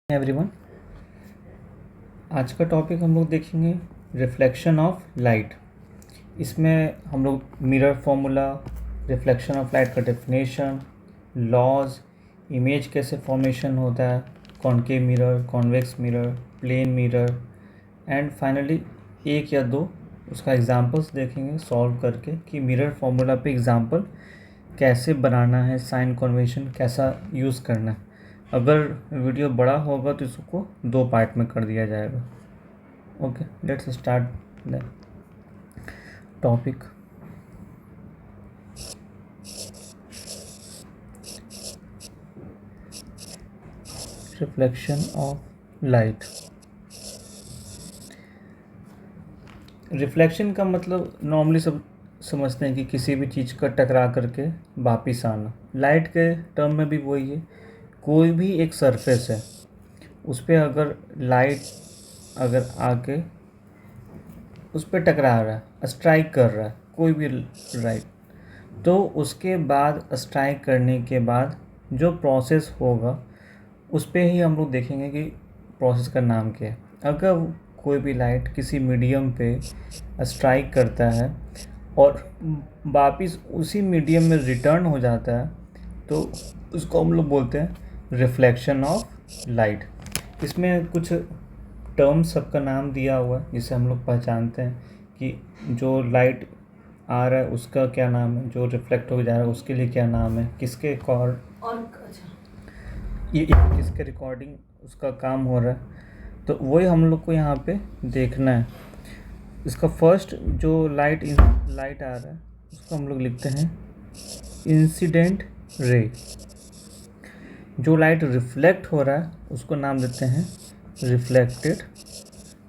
Everyone, आज का topic हम लोग देखेंगे रिफ्लेक्शन ऑफ लाइट। इसमें हम लोग mirror formula, reflection of light का डेफिनेशन, लॉज, इमेज कैसे फॉर्मेशन होता है, concave mirror, convex mirror, plane mirror and finally एक या दो उसका एग्जांपल्स देखेंगे सॉल्व करके कि मिरर फॉर्मूला पे एग्जांपल कैसे बनाना है, साइन कन्वेंशन कैसा यूज़ करना है। अगर वीडियो बड़ा होगा तो इसको 2 पार्ट में कर दिया जाएगा। Okay, let's start the topic. Reflection of light. Reflection का मतलब नॉर्मली सब समझते हैं कि किसी भी चीज़ का टकरा करके वापिस आना। लाइट के टर्म में भी वही है, कोई भी एक सरफेस है उस पर अगर लाइट अगर आके उस पर टकरा रहा है, स्ट्राइक कर रहा है कोई भी लाइट, तो उसके बाद स्ट्राइक करने के बाद जो प्रोसेस होगा उस पर ही हम लोग देखेंगे कि प्रोसेस का नाम क्या है। अगर कोई भी लाइट किसी मीडियम पे स्ट्राइक करता है और वापिस उसी मीडियम में रिटर्न हो जाता है तो उसको हम लोग बोलते हैं रिफ्लेक्शन ऑफ लाइट। इसमें कुछ टर्म्स सबका नाम दिया हुआ है जिसे हम लोग पहचानते हैं कि जो लाइट आ रहा है उसका क्या नाम है, जो रिफ्लेक्ट हो जा रहा है उसके लिए क्या नाम है, किसके ये किसके रिकॉर्डिंग उसका काम हो रहा है। तो वही हम लोग को यहाँ पे देखना है। इसका फर्स्ट जो लाइट आ रहा है उसको हम लोग लिखते हैं इंसिडेंट रे। जो लाइट रिफ्लेक्ट हो रहा है उसको नाम देते हैं रिफ्लेक्टेड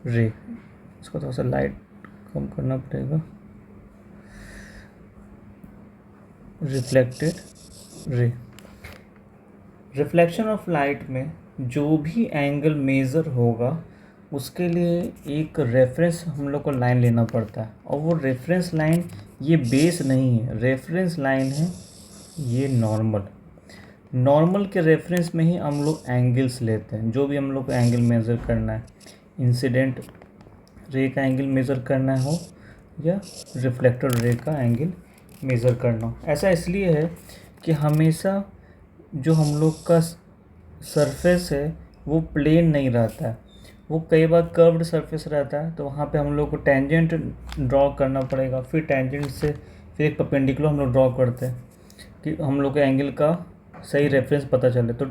रे। इसको थोड़ा सा लाइट कम करना पड़ेगा। Reflected ray. Reflection of light में जो भी एंगल मेज़र होगा उसके लिए एक रेफरेंस हम लोग को लाइन लेना पड़ता है, और वो रेफरेंस लाइन ये बेस नहीं है, रेफरेंस लाइन है ये नॉर्मल के रेफरेंस में ही हम लोग एंगल्स लेते हैं। जो भी हम लोग को एंगल मेज़र करना है, इंसिडेंट रे का एंगल मेज़र करना हो या रिफ्लेक्टेड रे का एंगल मेज़र करना हो। ऐसा इसलिए है कि हमेशा जो हम लोग का सरफेस है वो प्लेन नहीं रहता है, वो कई बार कर्व्ड सरफेस रहता है। तो वहाँ पे हम लोग को टेंजेंट ड्रॉ करना पड़ेगा, फिर टेंजेंट से फिर एक परपेंडिकुलर हम लोग ड्रॉ करते हैं कि हम लोग के एंगल का सही रेफरेंस पता चले। तो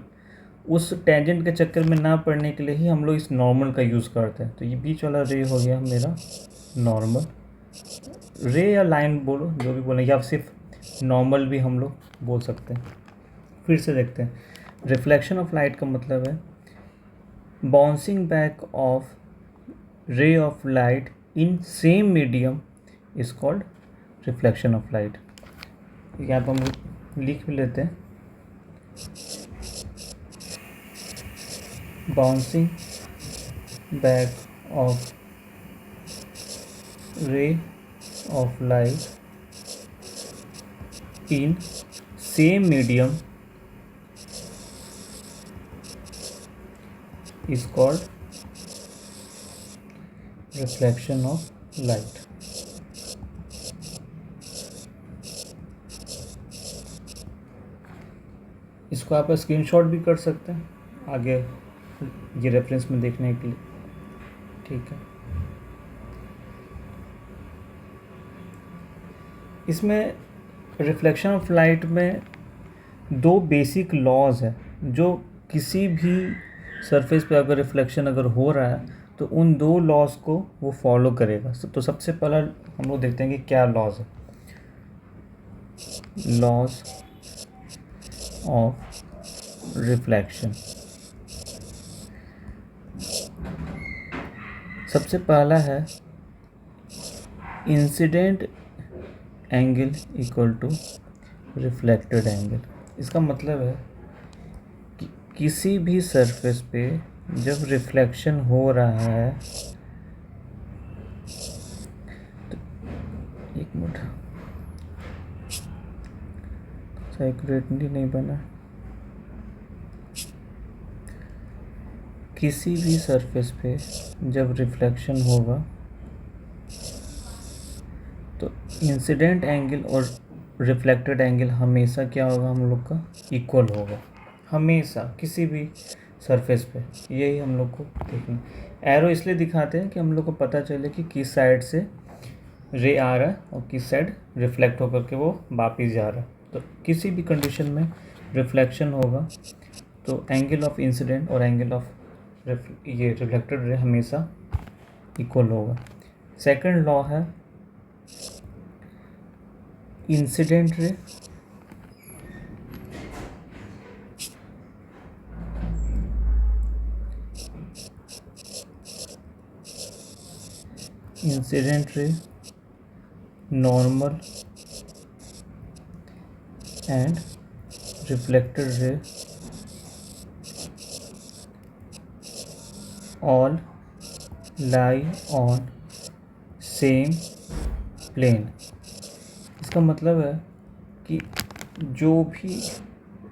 उस टेंजेंट के चक्कर में ना पड़ने के लिए ही हम लोग इस नॉर्मल का यूज़ करते हैं। तो ये बीच वाला रे हो गया मेरा नॉर्मल रे, या लाइन बोलो जो भी बोले, या सिर्फ नॉर्मल भी हम लोग बोल सकते हैं। फिर से देखते हैं, रिफ्लेक्शन ऑफ लाइट का मतलब है bouncing back of ray of light in same medium is called reflection of light. यहाँ पर हम लिख भी लेते हैं, bouncing back of ray of light in same medium is called reflection of light। इसको आप स्क्रीनशॉट भी कर सकते हैं आगे ये रेफरेंस में देखने के लिए, ठीक है। इसमें रिफ्लेक्शन ऑफ लाइट में 2 बेसिक लॉज है जो किसी भी सरफेस पे अगर रिफ्लेक्शन अगर हो रहा है तो उन 2 लॉज को वो फॉलो करेगा। तो सबसे पहला हम लोग देखते हैं कि क्या लॉज है। Laws of reflection. सबसे पहला है incident angle equal to reflected angle. इसका मतलब है कि किसी भी सरफेस पे जब रिफ्लेक्शन हो रहा है तो एक मिनट, एक्यूरेटली नहीं बना, किसी भी सरफेस पे जब रिफ्लेक्शन होगा तो इंसिडेंट एंगल और रिफ्लेक्टेड एंगल हमेशा क्या होगा, हम लोग का इक्वल होगा, हमेशा किसी भी सरफेस पे। यही हम लोग को देखना। एरो इसलिए दिखाते हैं कि हम लोग को पता चले कि किस साइड से रे आ रहा है और किस साइड रिफ्लेक्ट होकर के वो वापिस जा रहा है। तो किसी भी कंडीशन में रिफ्लेक्शन होगा तो एंगल ऑफ इंसिडेंट और एंगल ऑफ ये रिफ्लेक्टेड रे हमेशा इक्वल होगा। सेकंड लॉ है incident ray normal and reflected ray all lie on same plane। इसका मतलब है कि जो भी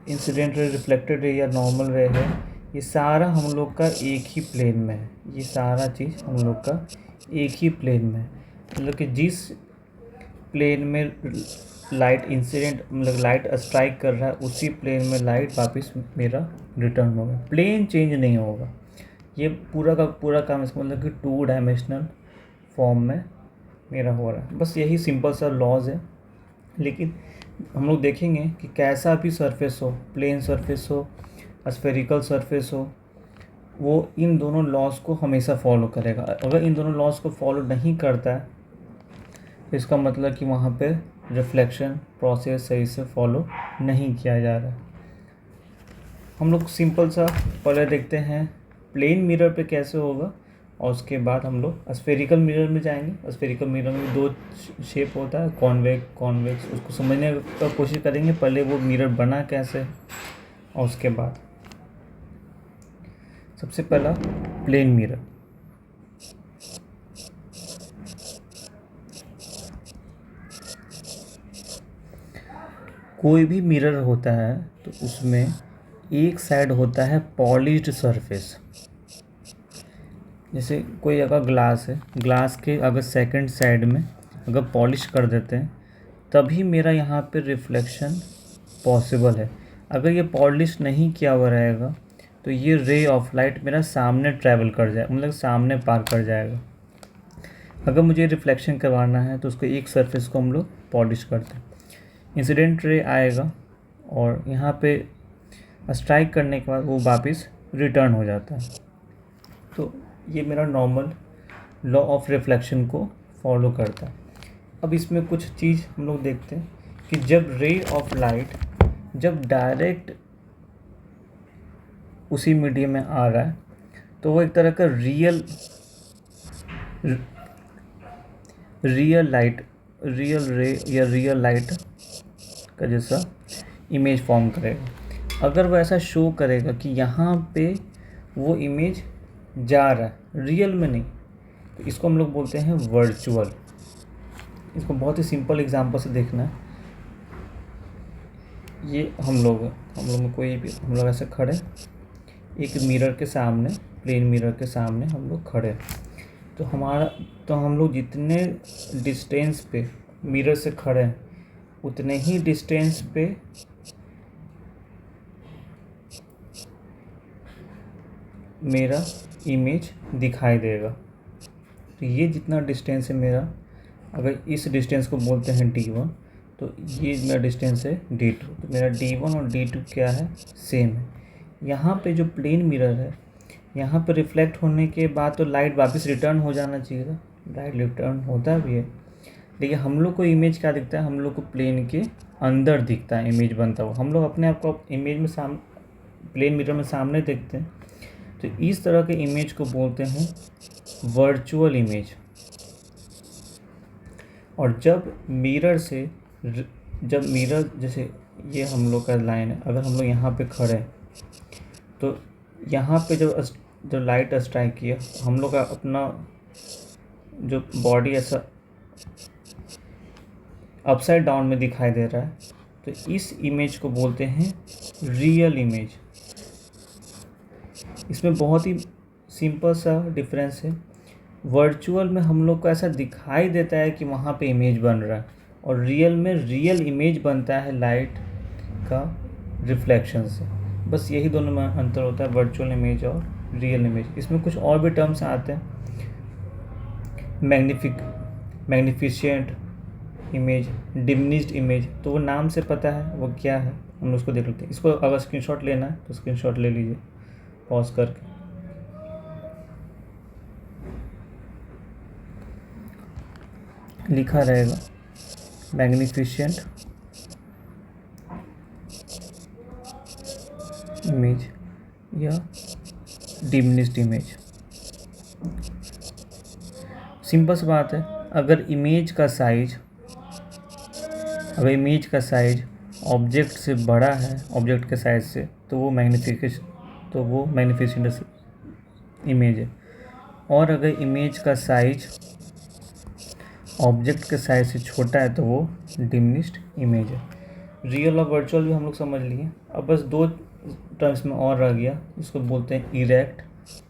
इंसिडेंट रे, रिफ्लेक्टेड रे या नॉर्मल रे है, ये सारा हम लोग का एक ही प्लेन में है। ये सारा चीज़ हम लोग का एक ही प्लेन में है। मतलब कि जिस प्लेन में लाइट इंसिडेंट मतलब लाइट स्ट्राइक कर रहा है, उसी प्लेन में लाइट वापस मेरा रिटर्न होगा, प्लेन चेंज नहीं होगा। ये पूरा का पूरा काम इसका मतलब कि 2 डायमेंशनल फॉर्म में मेरा हो रहा है। बस यही सिंपल सा लॉज है। लेकिन हम लोग देखेंगे कि कैसा भी सरफेस हो, प्लेन सरफेस हो, स्फेरिकल सरफेस हो, वो इन दोनों लॉज को हमेशा फॉलो करेगा। अगर इन दोनों लॉज को फॉलो नहीं करता है तो इसका मतलब कि वहाँ पे रिफ्लेक्शन प्रोसेस सही से फॉलो नहीं किया जा रहा है। हम लोग सिंपल सा पहले देखते हैं प्लेन मिरर पे कैसे होगा, और उसके बाद हम लोग स्फेरिकल मिरर में जाएंगे। स्फेरिकल मिरर में 2 शेप होता है, कॉन्वेक्स। उसको समझने का कोशिश करेंगे, पहले वो मिरर बना कैसे है, और उसके बाद सबसे पहला प्लेन मिरर। कोई भी मिरर होता है तो उसमें एक साइड होता है पॉलिश्ड सरफेस। जैसे कोई अगर ग्लास है, ग्लास के अगर सेकंड साइड में अगर पॉलिश कर देते हैं तभी मेरा यहाँ पे रिफ्लेक्शन पॉसिबल है। अगर ये पॉलिश नहीं किया हुआ रहेगा तो ये रे ऑफ लाइट मेरा सामने ट्रैवल कर जाए, मतलब सामने पार कर जाएगा। अगर मुझे रिफ्लेक्शन करवाना है तो उसको एक सरफेस को हम लोग पॉलिश करते हैं, इंसिडेंट रे आएगा और यहाँ पे स्ट्राइक करने के बाद वो वापस रिटर्न हो जाता है। तो ये मेरा नॉर्मल लॉ ऑफ रिफ्लेक्शन को फॉलो करता है। अब इसमें कुछ चीज़ हम लोग देखते हैं कि जब रे ऑफ लाइट जब डायरेक्ट उसी मीडियम में आ रहा है तो वो एक तरह का रियल रे या रियल लाइट का जैसा इमेज फॉर्म करेगा। अगर वो ऐसा शो करेगा कि यहाँ पे वो इमेज जा रहा है, रियल में नहीं, तो इसको हम लोग बोलते हैं वर्चुअल। इसको बहुत ही सिंपल एग्जांपल से देखना है। ये हम लोग में कोई भी हम लोग ऐसे खड़े एक मिरर के सामने, प्लेन मिरर के सामने हम लोग खड़े, तो हम लोग जितने डिस्टेंस पे मिरर से खड़े हैं उतने ही डिस्टेंस पे मेरा इमेज दिखाई देगा। तो ये जितना डिस्टेंस है मेरा, अगर इस डिस्टेंस को बोलते हैं D1, तो ये मेरा डिस्टेंस है D2। तो मेरा D1 और D2 क्या है, सेम है। यहाँ पे जो प्लेन मिरर है, यहाँ पे रिफ्लेक्ट होने के बाद तो लाइट वापस रिटर्न हो जाना चाहिए था, लाइट रिटर्न होता भी है, लेकिन हम लोग को इमेज क्या दिखता है, हम लोग को प्लेन के अंदर दिखता है इमेज बनता हुआ। हम लोग अपने आप को इमेज में प्लेन मिरर में सामने देखते हैं। तो इस तरह के इमेज को बोलते हैं वर्चुअल इमेज। और जब मिरर जैसे ये हम लोग का लाइन है, अगर हम लोग यहाँ पे खड़े हैं तो यहाँ पे जब लाइट स्ट्राइक किया, हम लोग का अपना जो बॉडी ऐसा अपसाइड डाउन में दिखाई दे रहा है, तो इस इमेज को बोलते हैं रियल इमेज। इसमें बहुत ही सिंपल सा डिफरेंस है। वर्चुअल में हम लोग को ऐसा दिखाई देता है कि वहाँ पे इमेज बन रहा है, और रियल में रियल इमेज बनता है लाइट का रिफ्लेक्शन से। बस यही दोनों में अंतर होता है, वर्चुअल इमेज और रियल इमेज। इसमें कुछ और भी टर्म्स आते हैं, मैग्निफिशेंट इमेज, डिमिनिश्ड इमेज, तो वो नाम से पता है वो क्या है, हम उसको देख लेते हैं। इसको अगर स्क्रीनशॉट लेना है तो स्क्रीनशॉट ले लीजिए पॉज करके। लिखा रहेगा मैग्निफिशेंट इमेज या डिमिनिश्ड इमेज। सिंपल सी बात है, अगर इमेज का साइज ऑब्जेक्ट से बड़ा है, ऑब्जेक्ट के साइज से, तो वो मैग्निफिशेंट इमेज है। और अगर इमेज का साइज ऑब्जेक्ट के साइज से छोटा है तो वो डिमिनिश्ड इमेज है। रियल और वर्चुअल भी हम लोग समझ लिए। अब बस दो टर्म्स में और रह गया, जिसको बोलते हैं इरेक्ट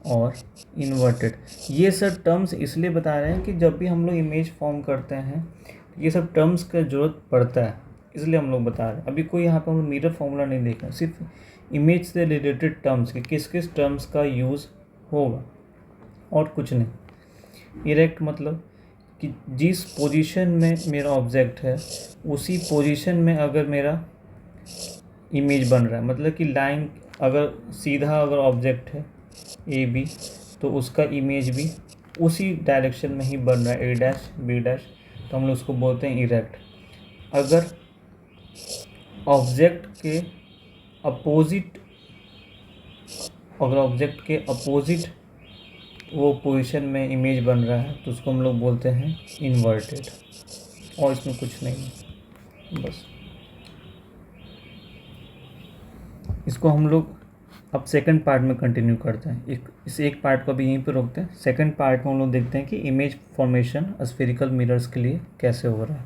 और इन्वर्टेड। ये सब टर्म्स इसलिए बता रहे हैं कि जब भी हम लोग इमेज फॉर्म करते हैं ये सब टर्म्स का ज़रूरत पड़ता है, इसलिए हम लोग बता रहे हैं। अभी कोई यहाँ पर हम मिरर फॉर्मूला नहीं देख रहे, सिर्फ इमेज से रिलेटेड टर्म्स के किस किस टर्म्स का यूज़ होगा और कुछ नहीं। इरेक्ट मतलब कि जिस पोजीशन में मेरा ऑब्जेक्ट है उसी पोजीशन में अगर मेरा इमेज बन रहा है, मतलब कि लाइन अगर सीधा अगर ऑब्जेक्ट है ए बी तो उसका इमेज भी उसी डायरेक्शन में ही बन रहा है, ए डैश बी डैश, तो हम लोग उसको बोलते हैं इरेक्ट। अगर ऑब्जेक्ट के अपोजिट वो पोजीशन में इमेज बन रहा है तो उसको हम लोग बोलते हैं इन्वर्टेड। और इसमें कुछ नहीं है, बस इसको हम लोग अब सेकंड पार्ट में कंटिन्यू करते हैं। इस एक पार्ट को भी यहीं पे रोकते हैं। सेकंड पार्ट में हम लोग देखते हैं कि इमेज फॉर्मेशन स्फेरिकल मिरर्स के लिए कैसे हो रहा है।